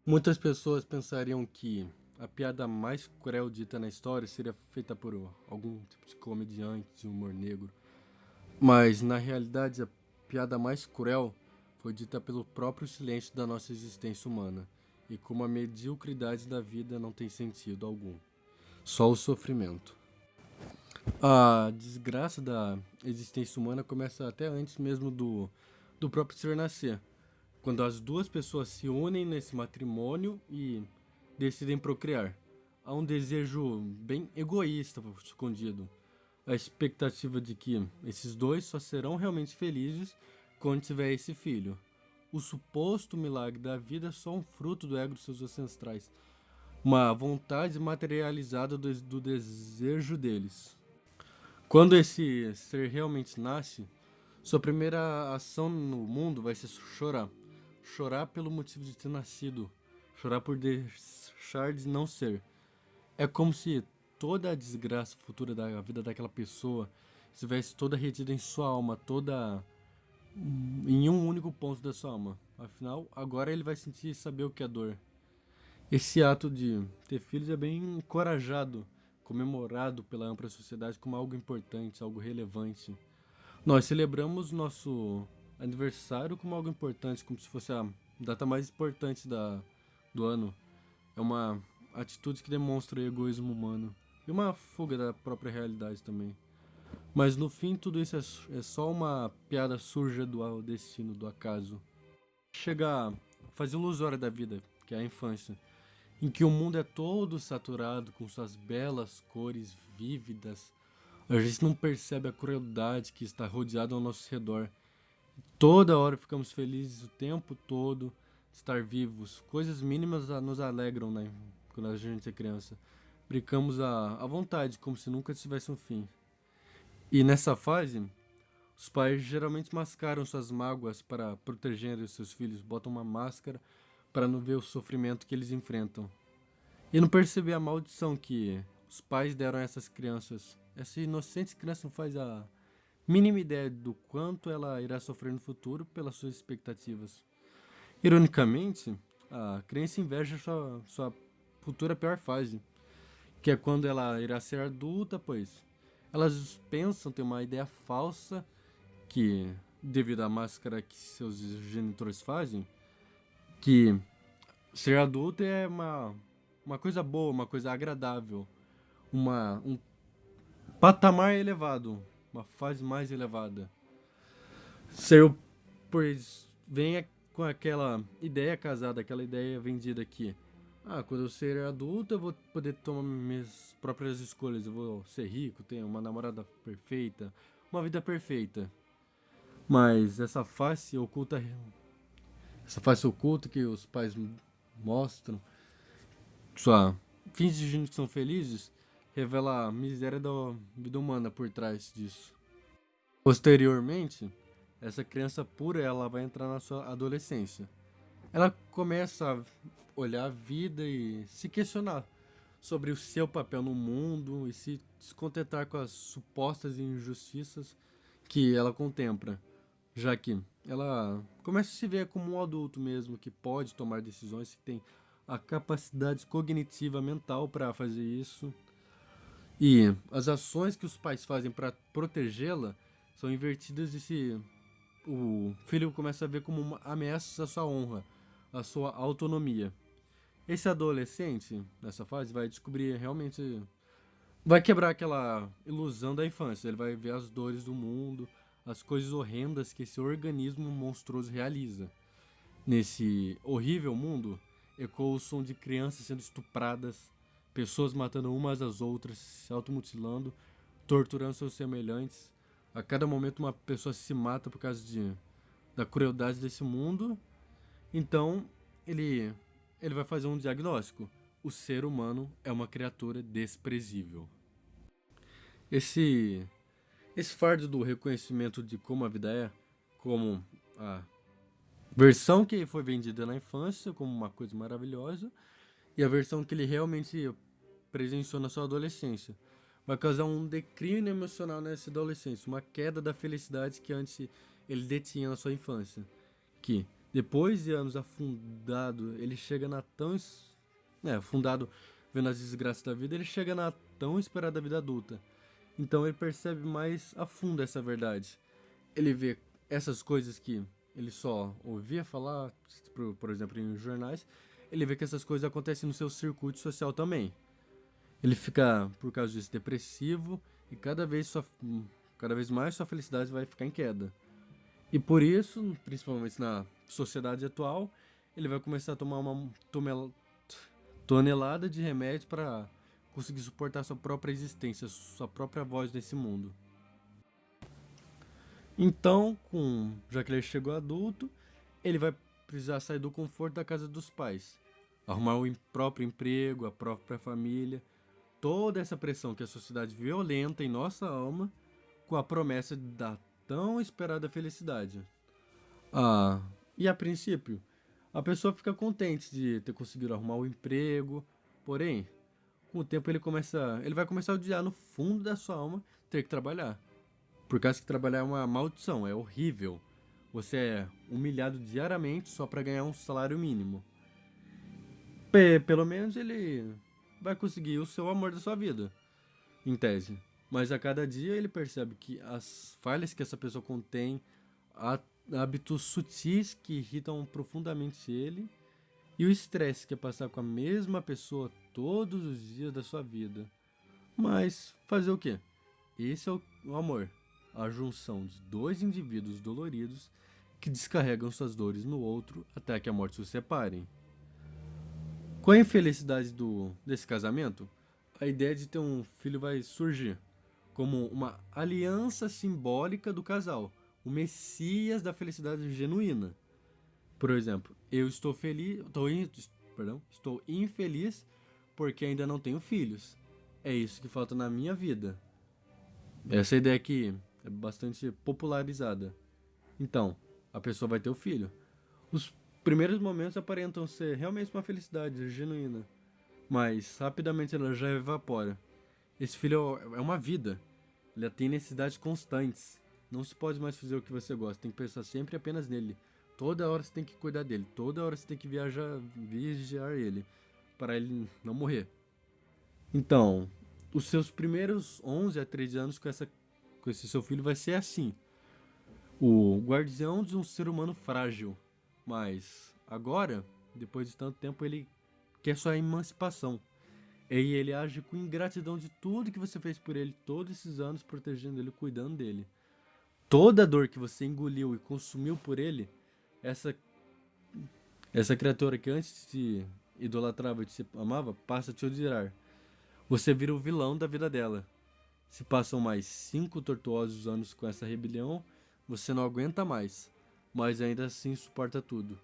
Muitas pessoas pensariam que a piada mais cruel dita na história seria feita por algum tipo de comediante de humor negro. Mas, na realidade, a piada mais cruel foi dita pelo próprio silêncio da nossa existência humana e como a mediocridade da vida não tem sentido algum, só o sofrimento. A desgraça da existência humana começa até antes mesmo do próprio ser nascer, quando as duas pessoas se unem nesse matrimônio e decidem procriar. Há um desejo bem egoísta escondido, a expectativa de que esses dois só serão realmente felizes quando tiver esse filho. O suposto milagre da vida é só um fruto do ego dos seus ancestrais, uma vontade materializada do desejo deles. Quando esse ser realmente nasce, sua primeira ação no mundo vai ser chorar. Chorar pelo motivo de ter nascido. Chorar por deixar de não ser. É como se toda a desgraça futura da vida daquela pessoa estivesse toda retida em sua alma, toda em um único ponto da sua alma. Afinal, agora ele vai sentir e saber o que é dor. Esse ato de ter filhos é bem encorajado, comemorado pela ampla sociedade como algo importante, algo relevante. Nós celebramos nosso aniversário como algo importante, como se fosse a data mais importante do ano. É uma atitude que demonstra o egoísmo humano e uma fuga da própria realidade também. Mas no fim, tudo isso é só uma piada suja do destino, do acaso. Chega a fase ilusória da vida, que é a infância, em que o mundo é todo saturado com suas belas cores vívidas. A gente não percebe a crueldade que está rodeada ao nosso redor. Toda hora ficamos felizes o tempo todo de estar vivos. Coisas mínimas nos alegram, né? Quando a gente é criança. Brincamos à vontade, como se nunca tivesse um fim. E nessa fase, os pais geralmente mascaram suas mágoas para proteger os seus filhos, botam uma máscara para não ver o sofrimento que eles enfrentam. E não perceber a maldição que os pais deram a essas crianças. Essa inocente criança não faz a mínima ideia do quanto ela irá sofrer no futuro pelas suas expectativas. Ironicamente, a criança inveja sua futura pior fase, que é quando ela irá ser adulta, pois elas pensam ter uma ideia falsa que, devido à máscara que seus genitores fazem, que ser adulto é uma coisa boa, uma coisa agradável, um patamar elevado, uma fase mais elevada. Ser, pois, vem com aquela ideia casada, aquela ideia vendida aqui. Ah, quando eu ser adulto eu vou poder tomar minhas próprias escolhas, eu vou ser rico, ter uma namorada perfeita, uma vida perfeita. Mas essa face oculta que os pais mostram, só fingem que são felizes, revela a miséria da vida humana por trás disso. Posteriormente, essa criança pura ela vai entrar na sua adolescência. Ela começa a olhar a vida e se questionar sobre o seu papel no mundo e se descontentar com as supostas injustiças que ela contempla, já que ela começa a se ver como um adulto mesmo que pode tomar decisões, que tem a capacidade cognitiva mental para fazer isso. E as ações que os pais fazem para protegê-la são invertidas e se o filho começa a ver como uma ameaça à sua honra, à sua autonomia. Esse adolescente, nessa fase, vai descobrir realmente. Vai quebrar aquela ilusão da infância. Ele vai ver as dores do mundo, as coisas horrendas que esse organismo monstruoso realiza. Nesse horrível mundo, ecoa o som de crianças sendo estupradas, pessoas matando umas às outras, se automutilando, torturando seus semelhantes. A cada momento uma pessoa se mata por causa da crueldade desse mundo. Então, ele, ele vai fazer um diagnóstico. O ser humano é uma criatura desprezível. Esse, esse fardo do reconhecimento de como a vida é, como a versão que foi vendida na infância como uma coisa maravilhosa e a versão que ele realmente presenciou na sua adolescência. Vai causar um declínio emocional nessa adolescência, uma queda da felicidade que antes ele detinha na sua infância. Que Depois de anos afundado, ele chega na afundado vendo as desgraças da vida, ele chega na tão esperada vida adulta. Então ele percebe mais a fundo essa verdade. Ele vê essas coisas que ele só ouvia falar, por exemplo, em jornais, ele vê que essas coisas acontecem no seu circuito social também. Ele fica, por causa disso, depressivo e cada vez mais sua felicidade vai ficar em queda. E por isso, principalmente na sociedade atual, ele vai começar a tomar uma tonelada de remédio para conseguir suportar sua própria existência, sua própria voz nesse mundo. Então, já que ele chegou adulto, ele vai precisar sair do conforto da casa dos pais, arrumar o próprio emprego, a própria família, toda essa pressão que a sociedade violenta em nossa alma, com a promessa da tão esperada felicidade. Ah, e a princípio, a pessoa fica contente de ter conseguido arrumar o emprego, porém, com o tempo ele vai começar a odiar no fundo da sua alma ter que trabalhar. Por causa que trabalhar é uma maldição, é horrível. Você é humilhado diariamente só para ganhar um salário mínimo. Pelo menos ele vai conseguir o seu amor da sua vida, em tese. Mas a cada dia ele percebe que as falhas que essa pessoa contém, há hábitos sutis que irritam profundamente ele, e o estresse que é passar com a mesma pessoa todos os dias da sua vida. Mas fazer o quê? Esse é o amor, a junção de dois indivíduos doloridos que descarregam suas dores no outro até que a morte os separe. Com a infelicidade desse casamento, a ideia de ter um filho vai surgir como uma aliança simbólica do casal, o messias da felicidade genuína. Por exemplo, eu estou feliz, estou infeliz porque ainda não tenho filhos. É isso que falta na minha vida. Essa ideia aqui é bastante popularizada. Então, a pessoa vai ter o filho. Os primeiros momentos aparentam ser realmente uma felicidade genuína, mas rapidamente ela já evapora. Esse filho é uma vida. Ele tem necessidades constantes. Não se pode mais fazer o que você gosta. Tem que pensar sempre apenas nele. Toda hora você tem que cuidar dele. Toda hora você tem que vigiar ele. Para ele não morrer. Então, os seus primeiros 11 a 13 anos com esse seu filho vai ser assim. O guardião de um ser humano frágil. Mas agora, depois de tanto tempo, ele quer sua emancipação. E ele age com ingratidão de tudo que você fez por ele todos esses anos, protegendo ele, cuidando dele. Toda a dor que você engoliu e consumiu por ele, essa, essa criatura que antes te idolatrava e te amava, passa a te odiar. Você vira o vilão da vida dela. Se passam mais 5 tortuosos anos com essa rebelião, você não aguenta mais, mas ainda assim suporta tudo,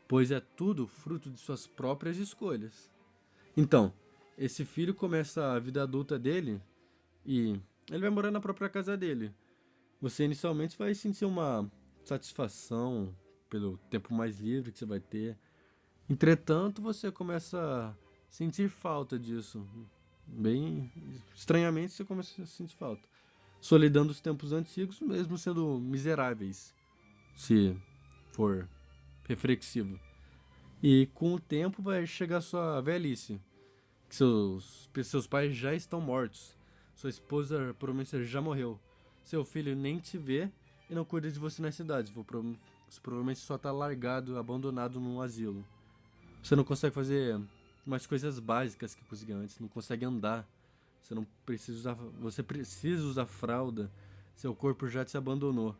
pois é tudo fruto de suas próprias escolhas. Então, esse filho começa a vida adulta dele e ele vai morar na própria casa dele. Você inicialmente vai sentir uma satisfação pelo tempo mais livre que você vai ter. Entretanto, você começa a sentir falta disso. Bem estranhamente, você começa a sentir falta. Solidão dos tempos antigos, mesmo sendo miseráveis, se for reflexivo. E com o tempo vai chegar a sua velhice, que seus pais já estão mortos. Sua esposa provavelmente já morreu. Seu filho nem te vê e não cuida de você na cidade. Você provavelmente só está largado, abandonado num asilo. Você não consegue fazer umas coisas básicas que conseguia antes. Não consegue andar. Você precisa usar fralda. Seu corpo já te abandonou.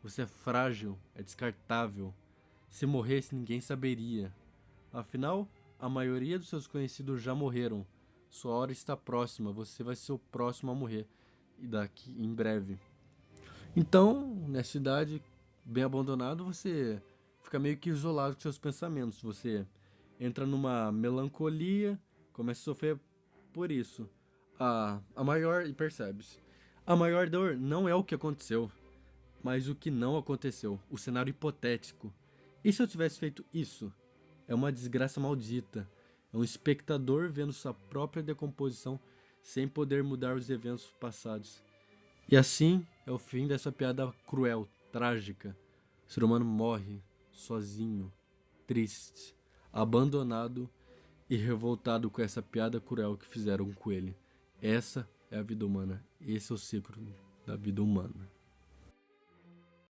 Você é frágil, é descartável. Se morresse, ninguém saberia. Afinal, a maioria dos seus conhecidos já morreram. Sua hora está próxima, você vai ser o próximo a morrer. E daqui em breve. Então, nessa idade bem abandonado, você fica meio que isolado com seus pensamentos. Você entra numa melancolia, começa a sofrer por isso. A maior, e percebe-se, a maior dor não é o que aconteceu, mas o que não aconteceu, o cenário hipotético. E se eu tivesse feito isso? É uma desgraça maldita. É um espectador vendo sua própria decomposição sem poder mudar os eventos passados. E assim é o fim dessa piada cruel, trágica. O ser humano morre sozinho, triste, abandonado e revoltado com essa piada cruel que fizeram com ele. Essa é a vida humana. Esse é o ciclo da vida humana.